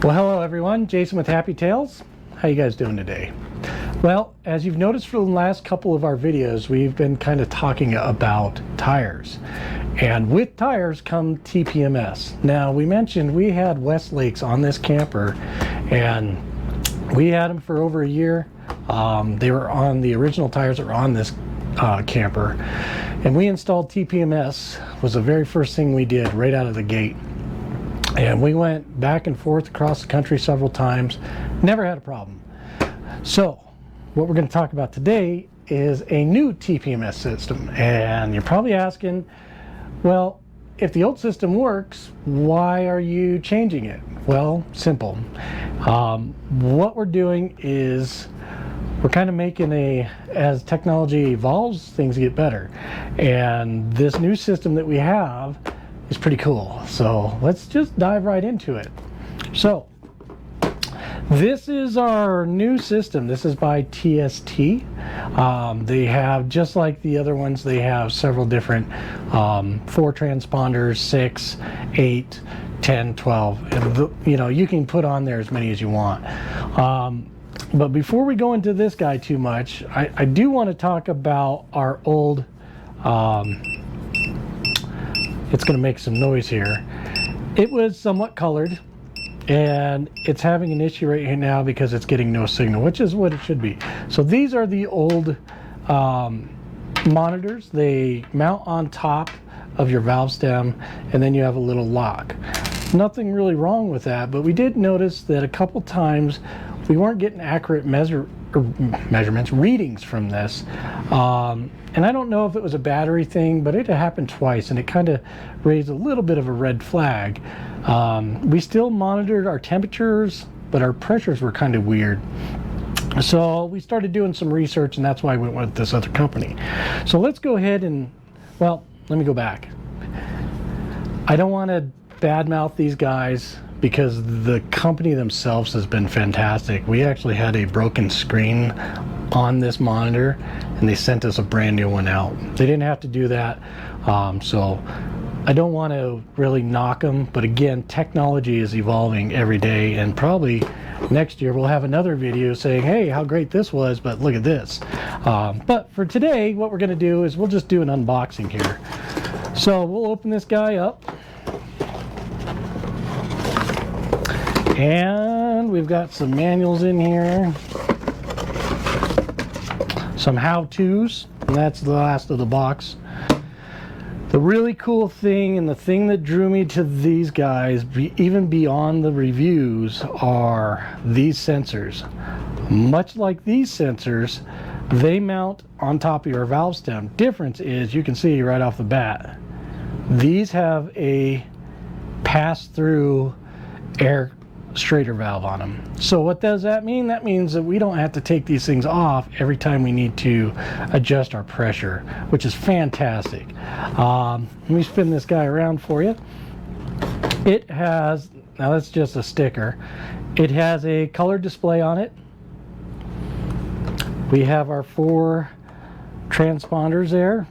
Well, hello everyone, Jason with Happy Tales. How you guys doing today? Well, as you've noticed from the last couple of our videos, we've been kind of talking about tires. And with tires come TPMS. Now, we mentioned we had Westlakes on this camper, and we had them for over a year. They were on the original tires that were on this camper. And we installed TPMS, was the very first thing we did right out of the gate. And we went back and forth across the country several times, never had a problem. So what we're going to talk about today is a new TPMS system. And you're probably asking, well, if the old system works, why are you changing it? Well, simple. What we're doing is we're kind of making as technology evolves, things get better. And this new system that we have is pretty cool. So let's just dive right into it. So this is our new system. This is by TST. They have, just like the other ones, they have several different 4 transponders, 6, 8, 10, 12. And you can put on there as many as you want. But before we go into this guy too much, I do want to talk about our old it's going to make some noise here. It was somewhat colored, and it's having an issue right now because it's getting no signal, which is what it should be. So these are the old monitors. They mount on top of your valve stem, and then you have a little lock. Nothing really wrong with that, but we did notice that a couple times we weren't getting accurate readings from this. And I don't know if it was a battery thing, but it happened twice, and it kind of raised a little bit of a red flag. We still monitored our temperatures, but our pressures were kind of weird. So we started doing some research, and that's why I went with this other company. So let's go ahead and, well, let me go back. I don't want to badmouth these guys because the company themselves has been fantastic. We actually had a broken screen on this monitor, and they sent us a brand new one out. They didn't have to do that, so I don't want to really knock them, but again, technology is evolving every day, and probably next year we'll have another video saying, hey, how great this was, but look at this. But for today, what we're going to do is we'll just do an unboxing here. So we'll open this guy up, and we've got some manuals in here, some how-tos, and that's the last of the box. The really cool thing, and the thing that drew me to these guys, even beyond the reviews, are these sensors. Much like these sensors, they mount on top of your valve stem. Difference is, you can see right off the bat, these have a pass-through air straighter valve on them. So what does that mean? That means that we don't have to take these things off every time we need to adjust our pressure, which is fantastic. Let me spin this guy around for you. It has, now that's just a sticker, it has a color display on it. We have our 4 transponders there.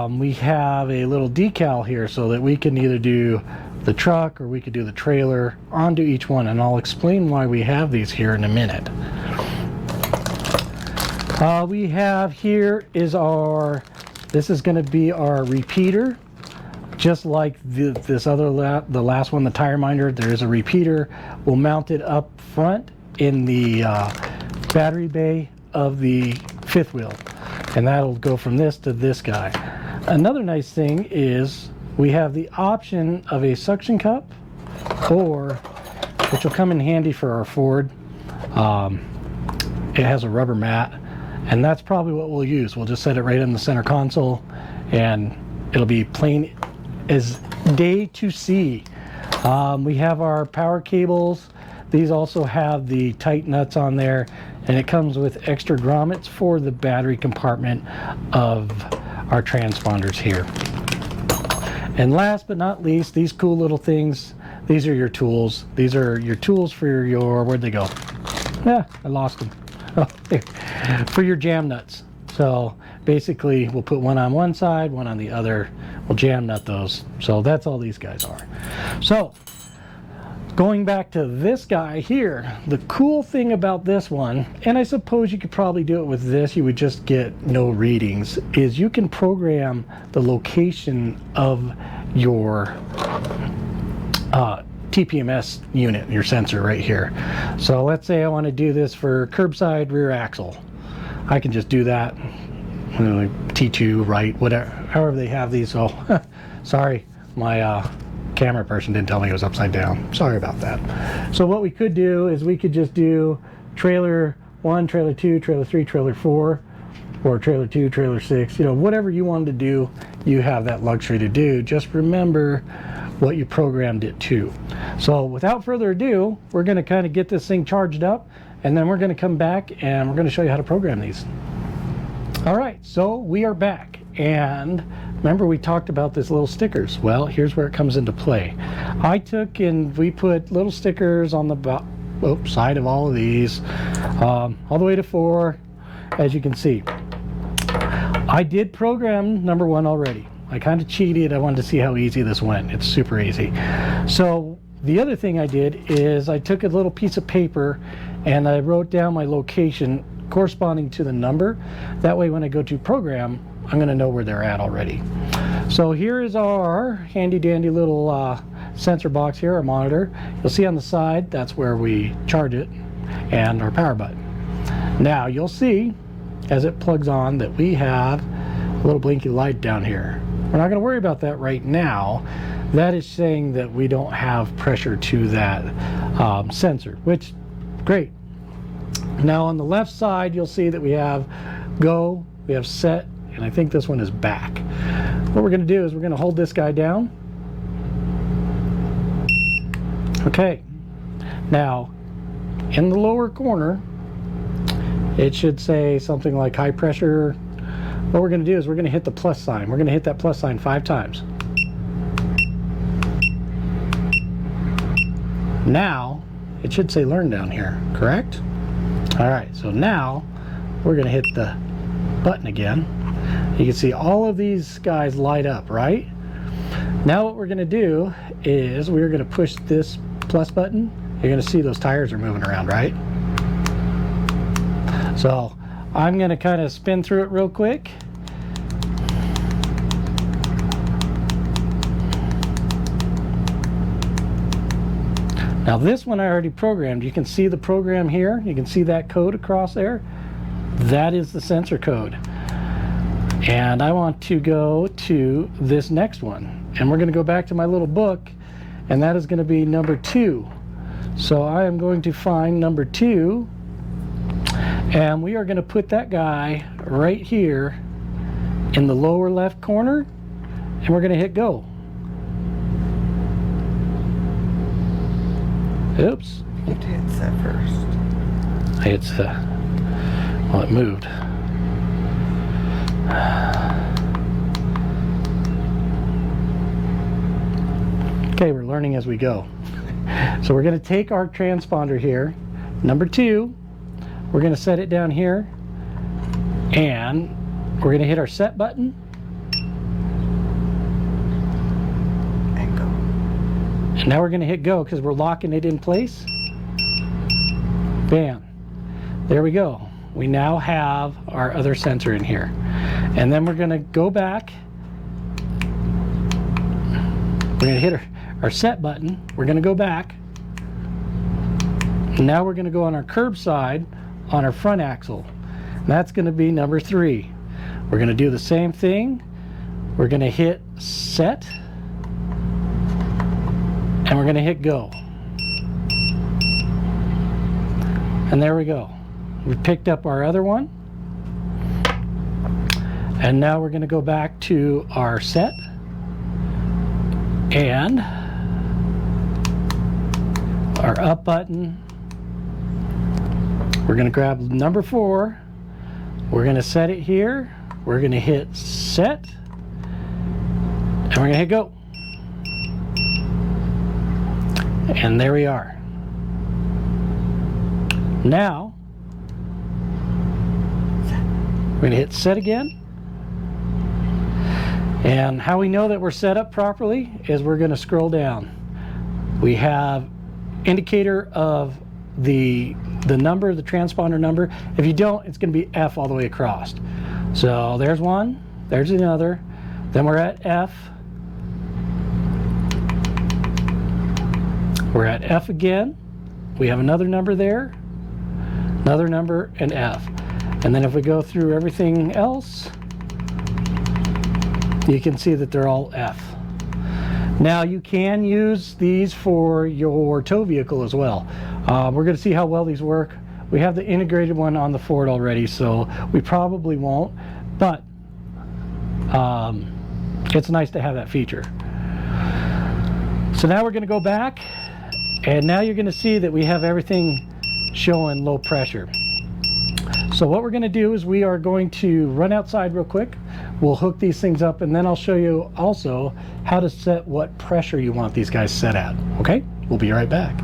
We have a little decal here so that we can either do the truck or we could do the trailer onto each one, and I'll explain why we have these here in a minute. We have here is this is going to be our repeater, just like the last one, the tireminder. There is a repeater. We'll mount it up front in the battery bay of the 5th wheel, and that'll go from this to this guy. Another nice thing is we have the option of a suction cup, or, which will come in handy for our Ford. It has a rubber mat, and that's probably what we'll use. We'll just set it right in the center console, and it'll be plain as day to see. We have our power cables. These also have the tight nuts on there, and it comes with extra grommets for the battery compartment of our transponders here. And last but not least, these cool little things, these are your tools. These are your tools for your, where'd they go? Yeah, I lost them. Oh, for your jam nuts. So basically, we'll put one on one side, one on the other. We'll jam nut those. So that's all these guys are. So Going back to this guy here, the cool thing about this one, and I suppose you could probably do it with this, you would just get no readings, is you can program the location of your TPMS unit, your sensor right here. So let's say I want to do this for curbside rear axle. I can just do that. T2, right, whatever, however they have these. So sorry, my camera person didn't tell me it was upside down. Sorry about that. So what we could do is we could just do trailer 1, trailer 2, trailer 3, trailer 4, or trailer 2, trailer 6. You know, whatever you wanted to do, you have that luxury to do. Just remember what you programmed it to. So without further ado, we're going to kind of get this thing charged up, and then we're going to come back and we're going to show you how to program these. All right, so we are back, and remember we talked about this little stickers. Well, here's where it comes into play. I took and we put little stickers on the side of all of these, all the way to 4, as you can see. I did program number 1 already. I kind of cheated. I wanted to see how easy this went. It's super easy. So the other thing I did is I took a little piece of paper and I wrote down my location corresponding to the number. That way when I go to program, I'm going to know where they're at already. So here is our handy dandy little sensor box here, our monitor. You'll see on the side, that's where we charge it, and our power button. Now you'll see as it plugs on that we have a little blinky light down here. We're not going to worry about that right now. That is saying that we don't have pressure to that sensor, which, great. Now on the left side, you'll see that we have go, we have set, and I think this one is back. What we're going to do is we're going to hold this guy down. Okay. Now, in the lower corner, it should say something like high pressure. What we're going to do is we're going to hit the plus sign. We're going to hit that plus sign 5 times. Now, it should say learn down here, correct? All right, so now we're going to hit the button again. You can see all of these guys light up, right? Now what we're going to do is we're going to push this plus button. You're going to see those tires are moving around, right? So I'm going to kind of spin through it real quick. Now this one I already programmed. You can see the program here. You can see that code across there. That is the sensor code. And I want to go to this next one. And we're going to go back to my little book, and that is going to be number 2. So I am going to find number 2. And we are going to put that guy right here in the lower left corner, and we're going to hit go. Oops. You hit set first. I hit set. Well, it moved. Okay, we're learning as we go. So we're going to take our transponder here, number 2. We're going to set it down here, and we're going to hit our set button And go. and now we're going to hit go because we're locking it in place. Bam, there we go. We now have our other sensor in here, and then we're going to go back. We're going to hit our set button. We're going to go back. Now we're going to go on our curbside on our front axle. That's going to be number 3. We're going to do the same thing. We're going to hit set, and we're going to hit go. And there we go. We picked up our other one. And now we're going to go back to our set, and our up button. We're going to grab number 4. We're going to set it here. We're going to hit set, and we're going to hit go. And there we are. Now we're going to hit set again. And how we know that we're set up properly is we're going to scroll down. We have indicator of the number, the transponder number. If you don't, it's going to be F all the way across. So there's one, there's another, then we're at F. We're at F again. We have another number there, another number, and F. And then if we go through everything else, you can see that they're all F. Now you can use these for your tow vehicle as well. We're going to see how well these work. We have the integrated one on the Ford already, so we probably won't, but it's nice to have that feature. So now we're going to go back, and now you're going to see that we have everything showing low pressure. So what we're going to do is we are going to run outside real quick. We'll hook these things up, and then I'll show you also how to set what pressure you want these guys set at. Okay, we'll be right back.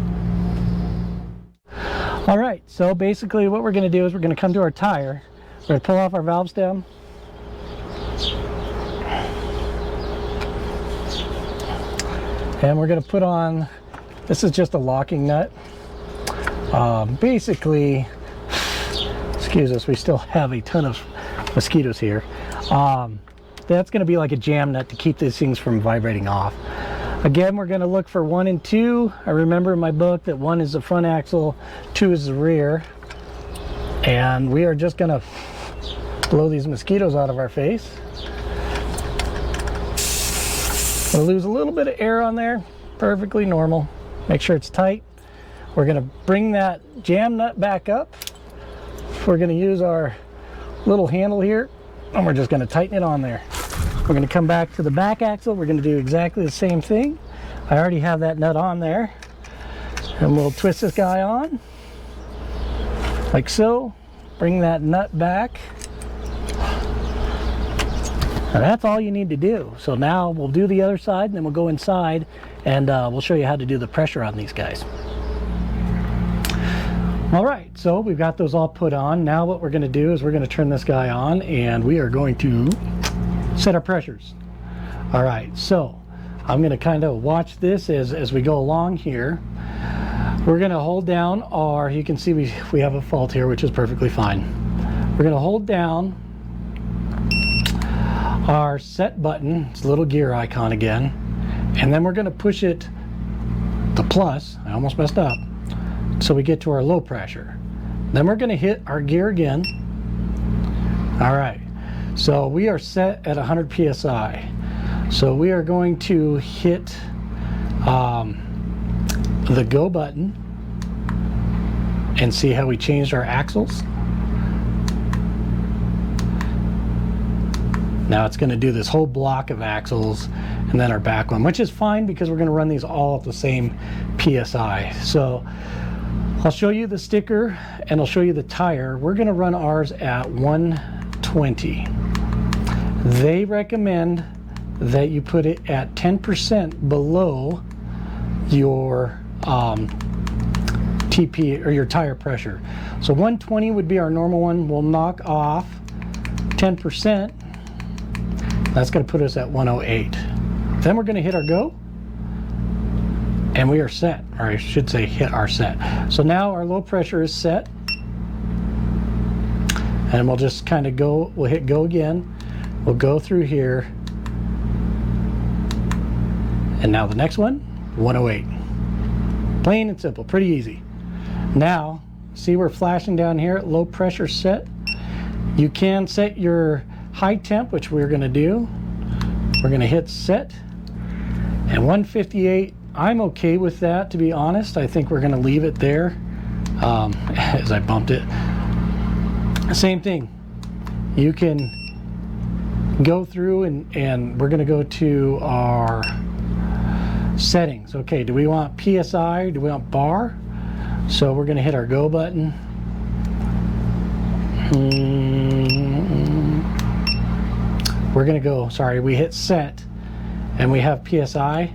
All right, so basically what we're going to do is we're going to come to our tire. We're going to pull off our valve stem. And we're going to put on, this is just a locking nut. Basically, excuse us, we still have a ton of mosquitoes here. That's going to be like a jam nut to keep these things from vibrating off. Again, we're going to look for 1 and 2. I remember in my book that 1 is the front axle, 2 is the rear. And we are just going to blow these mosquitoes out of our face. We'll lose a little bit of air on there, perfectly normal. Make sure it's tight. We're going to bring that jam nut back up. We're going to use our little handle here, and we're just going to tighten it on there. We're going to come back to the back axle. We're going to do exactly the same thing. I already have that nut on there. And we'll twist this guy on, like so. Bring that nut back. And that's all you need to do. So now we'll do the other side, and then we'll go inside, and we'll show you how to do the pressure on these guys. All right, so we've got those all put on. Now what we're going to do is we're going to turn this guy on, and we are going to set our pressures. All right, so I'm going to kind of watch this as we go along here. We're going to hold down our, you can see we have a fault here, which is perfectly fine. We're going to hold down our set button, it's a little gear icon again, and then we're going to push it the plus. I almost messed up. So we get to our low pressure. Then we're going to hit our gear again. All right, so we are set at 100 psi. So we are going to hit the go button and see how we changed our axles. Now it's going to do this whole block of axles and then our back one, which is fine because we're going to run these all at the same PSI. So I'll show you the sticker and I'll show you the tire. We're going to run ours at 120. They recommend that you put it at 10% below your TP or your tire pressure. So 120 would be our normal one. We'll knock off 10%. That's going to put us at 108. Then we're going to hit our go, and we are set, or I should say hit our set. So now our low pressure is set, and we'll just kind of go, we'll hit go again, we'll go through here, and now the next one, 108. Plain and simple, pretty easy. Now, see we're flashing down here at low pressure set. You can set your high temp, which we're going to do. We're going to hit set, and 158. I'm okay with that, to be honest. I think we're going to leave it there as I bumped it. Same thing. You can go through and we're going to go to our settings. Okay, do we want PSI or do we want bar? So we're going to hit our go button. We're going to go, sorry, we hit set and we have PSI.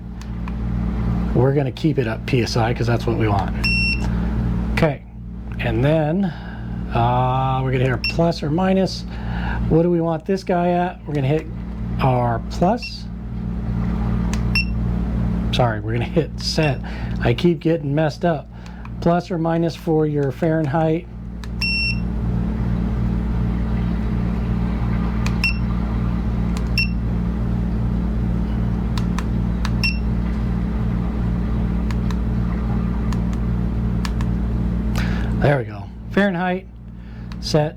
We're going to keep it up PSI because that's what we want. Okay, and then we're going to hit our plus or minus. What do we want this guy at? We're going to hit our plus. sorry, we're gonna hit set. I keep getting messed up. Plus or minus for your Fahrenheit. There we go. Fahrenheit, set.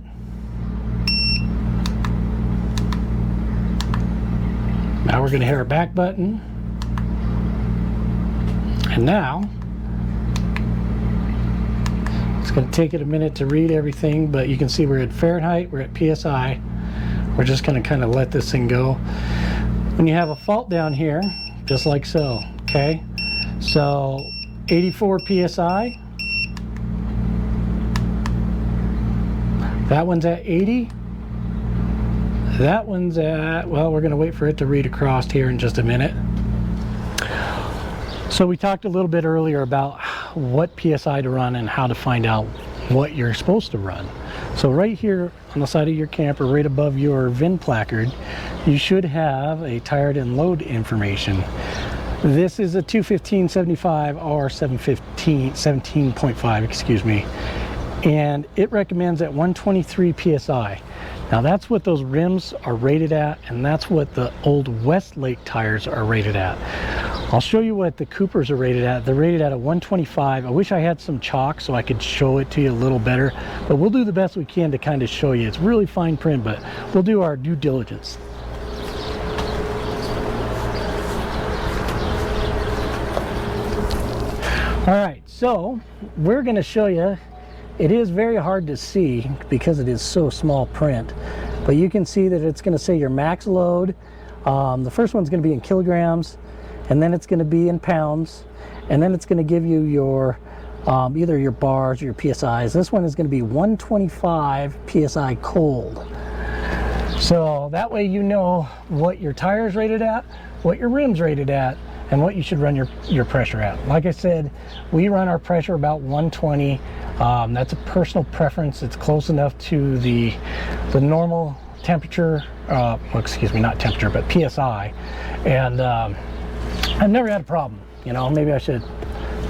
Now we're going to hit our back button. And now, it's going to take it a minute to read everything, but you can see we're at Fahrenheit, we're at PSI. We're just going to kind of let this thing go. When you have a fault down here, just like so, okay? So 84 PSI. That one's at 80. That one's at, well, we're going to wait for it to read across here in just a minute. So we talked a little bit earlier about what PSI to run and how to find out what you're supposed to run. So right here on the side of your camper, right above your VIN placard, you should have a tired and load information. This is a 215/75 or 17.5, excuse me. And it recommends at 123 PSI. Now that's what those rims are rated at, and that's what the old Westlake tires are rated at. I'll show you what the Coopers are rated at. They're rated at a 125. I wish I had some chalk so I could show it to you a little better, but we'll do the best we can to kind of show you. It's really fine print, but we'll do our due diligence. All right, so we're gonna show you. It is very hard to see because it is so small print, but you can see that it's going to say your max load. The first one's going to be in kilograms, and then it's going to be in pounds, and then it's going to give you your either your bars or your PSIs. This one is going to be 125 PSI cold. So that way you know what your tire's rated at, what your rim's rated at, and what you should run your pressure at. Like I said, we run our pressure about 120. That's a personal preference. It's close enough to the normal temperature, well, excuse me, not temperature, but PSI. And I've never had a problem. You know, maybe I should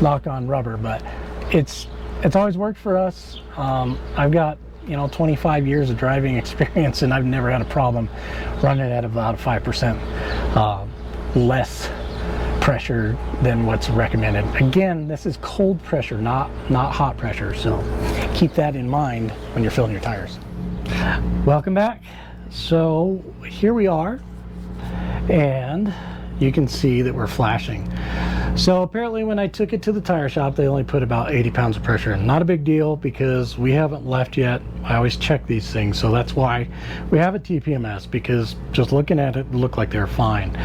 knock on rubber, but it's always worked for us. I've got, you know, 25 years of driving experience, and I've never had a problem running at about 5% less pressure than what's recommended. Again, this is cold pressure, not hot pressure, so keep that in mind when you're filling your tires. Welcome back. So here we are, and you can see that we're flashing. So apparently when I took it to the tire shop, they only put about 80 pounds of pressure in. Not a big deal because we haven't left yet. I always check these things, so that's why we have a TPMS, because just looking at it looked like they're fine.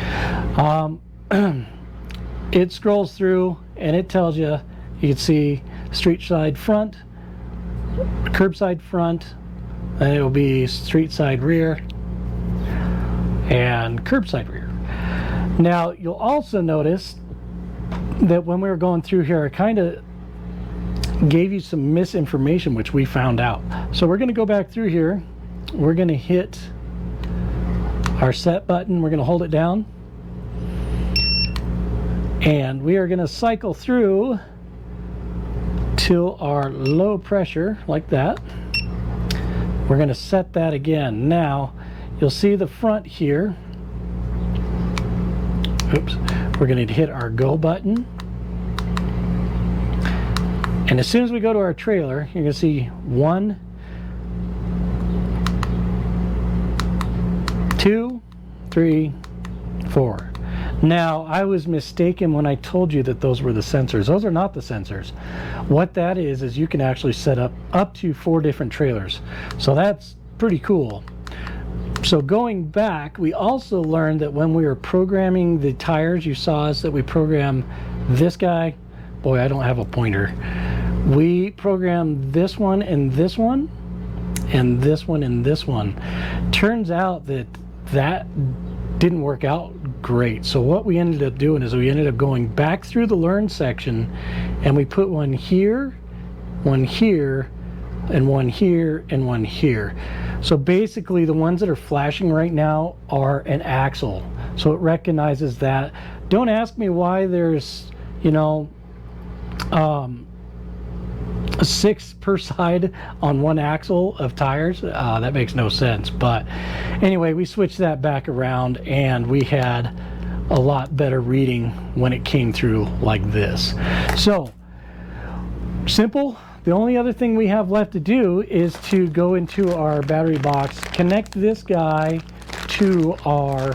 It scrolls through and it tells you, you can see street side front, curbside front, and it will be street side rear and curbside rear. Now you'll also notice that when we were going through here, I kind of gave you some misinformation, which we found out. So we're going to go back through here. We're going to hit our set button. We're going to hold it down. And we are going to cycle through till our low pressure, like that. We're going to set that again. Now, you'll see the front here. Oops. We're going to hit our go button. And as soon as we go to our trailer, you're going to see 1, 2, 3, 4. Now, I was mistaken when I told you that those were the sensors. Those are not the sensors. What that is you can actually set up to 4 different trailers. So that's pretty cool. So going back, we also learned that when we were programming the tires, you saw us that we program this guy. Boy, I don't have a pointer. We programmed this one and this one, and this one and this one. Turns out that didn't work out great. So what we ended up doing is we ended up going back through the learn section, and we put one here, and one here, and one here. So basically the ones that are flashing right now are an axle. So it recognizes that don't ask me why there's, you know, 6 per side on one axle of tires. That makes no sense. But anyway, we switched that back around and we had a lot better reading when it came through like this. So simple. The only other thing we have left to do is to go into our battery box, connect this guy to our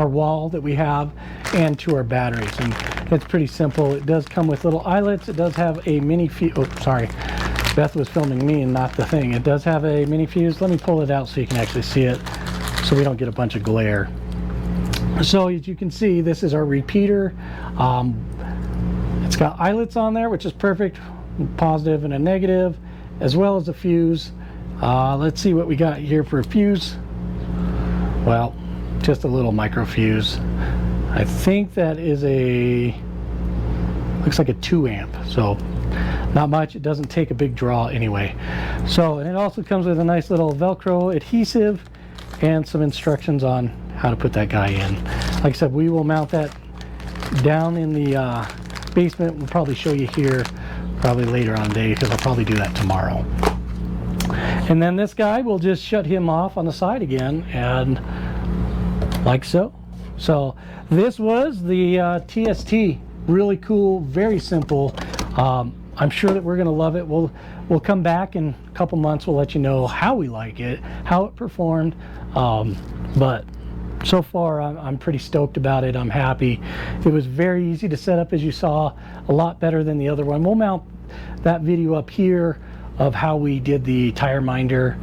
wall that we have and to our batteries, and it's pretty simple. It does come with little eyelets. It does have a mini fuse. Oh, sorry, Beth was filming me and not the thing. It does have a mini fuse. Let me pull it out so you can actually see it, so we don't get a bunch of glare. So as you can see, this is our repeater. It's got eyelets on there, which is perfect, positive and a negative, as well as a fuse. Let's see what we got here for a fuse. Well, just a little micro fuse. I think that is looks like a 2 amp, so not much. It doesn't take a big draw anyway. So, and it also comes with a nice little Velcro adhesive and some instructions on how to put that guy in. Like I said, we will mount that down in the basement. We'll probably show you here probably later on today, because I'll probably do that tomorrow. And then this guy, we'll just shut him off on the side again, and like so. So this was the TST. Really cool, very simple. I'm sure that we're gonna love it. We'll come back in a couple months. We'll let you know how we like it, how it performed. But so far, I'm pretty stoked about it. I'm happy. It was very easy to set up, as you saw, a lot better than the other one. We'll mount that video up here of how we did the tireminder.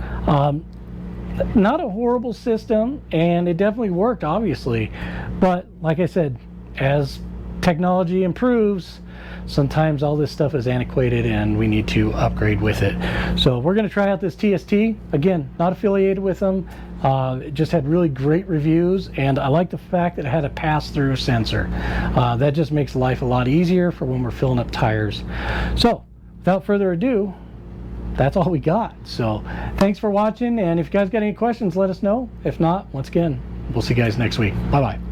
Not a horrible system, and it definitely worked, obviously. But like I said, as technology improves, sometimes all this stuff is antiquated and we need to upgrade with it. So we're going to try out this TST. Again, not affiliated with them. It just had really great reviews, and I like the fact that it had a pass-through sensor. That just makes life a lot easier for when we're filling up tires. So without further ado, that's all we got. So thanks for watching, and if you guys got any questions, let us know. If not, once again, we'll see you guys next week. Bye-bye.